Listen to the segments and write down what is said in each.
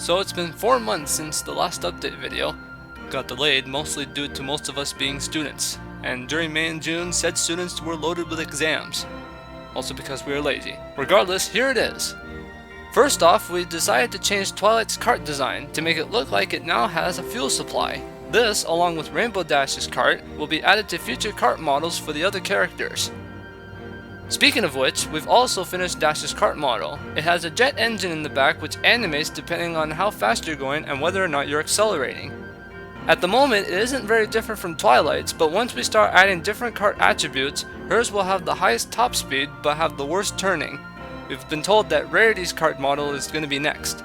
So it's been 4 months since the last update video. Got delayed mostly due to most of us being students, and during May and June said students were loaded with exams. Also because we were lazy. Regardless, here it is. First off, we decided to change Twilight's cart design to make it look like it now has a fuel supply. This, along with Rainbow Dash's cart, will be added to future cart models for the other characters. Speaking of which, we've also finished Dash's cart model. It has a jet engine in the back which animates depending on how fast you're going and whether or not you're accelerating. At the moment, it isn't very different from Twilight's, but once we start adding different cart attributes, hers will have the highest top speed but have the worst turning. We've been told that Rarity's cart model is going to be next.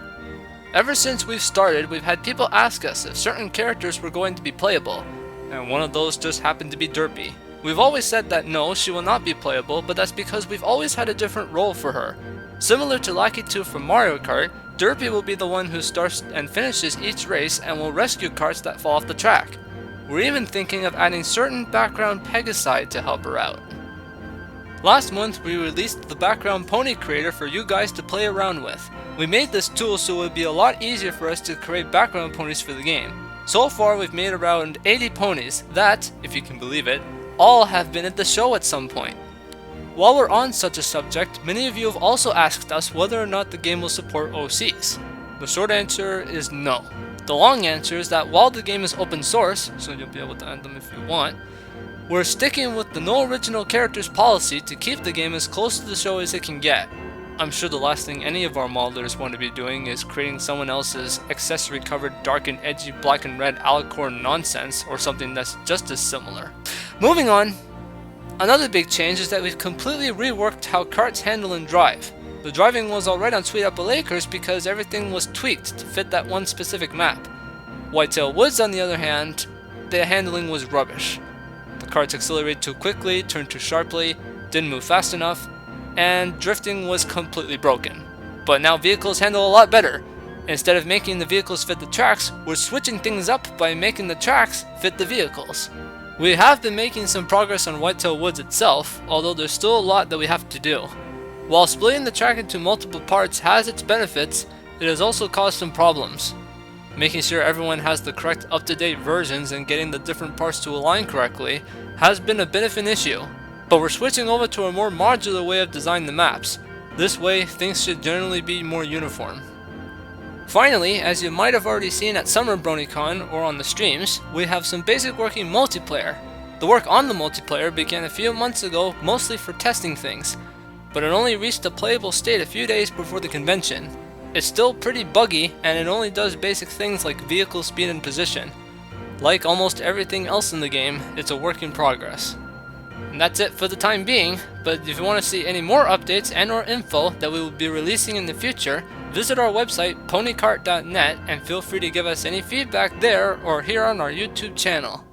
Ever since we've started, we've had people ask us if certain characters were going to be playable, and one of those just happened to be Derpy. We've always said that no, she will not be playable, but that's because we've always had a different role for her. Similar to Lucky 2 from Mario Kart, Derpy will be the one who starts and finishes each race and will rescue carts that fall off the track. We're even thinking of adding certain background Pegasi to help her out. Last month we released the background pony creator for you guys to play around with. We made this tool so it would be a lot easier for us to create background ponies for the game. So far we've made around 80 ponies that, if you can believe it, all have been at the show at some point. While we're on such a subject, many of you have also asked us whether or not the game will support OCs. The short answer is no. The long answer is that while the game is open source, so you'll be able to add them if you want, we're sticking with the no original characters policy to keep the game as close to the show as it can get. I'm sure the last thing any of our modelers want to be doing is creating someone else's accessory covered dark and edgy black and red alicorn nonsense or something that's just as similar. Moving on, another big change is that we've completely reworked how carts handle and drive. The driving was alright on Sweet Apple Acres because everything was tweaked to fit that one specific map. Whitetail Woods, on the other hand, the handling was rubbish. The carts accelerated too quickly, turned too sharply, didn't move fast enough, and drifting was completely broken. But now vehicles handle a lot better. Instead of making the vehicles fit the tracks, we're switching things up by making the tracks fit the vehicles. We have been making some progress on Whitetail Woods itself, although there's still a lot that we have to do. While splitting the track into multiple parts has its benefits, it has also caused some problems. Making sure everyone has the correct up-to-date versions and getting the different parts to align correctly has been a bit of an issue, but we're switching over to a more modular way of designing the maps. This way, things should generally be more uniform. Finally, as you might have already seen at Summer BronyCon or on the streams, we have some basic working multiplayer. The work on the multiplayer began a few months ago, mostly for testing things, but it only reached a playable state a few days before the convention. It's still pretty buggy, and it only does basic things like vehicle speed and position. Like almost everything else in the game, it's a work in progress. And that's it for the time being, but if you want to see any more updates and or info that we will be releasing in the future, visit our website ponykart.net and feel free to give us any feedback there or here on our YouTube channel.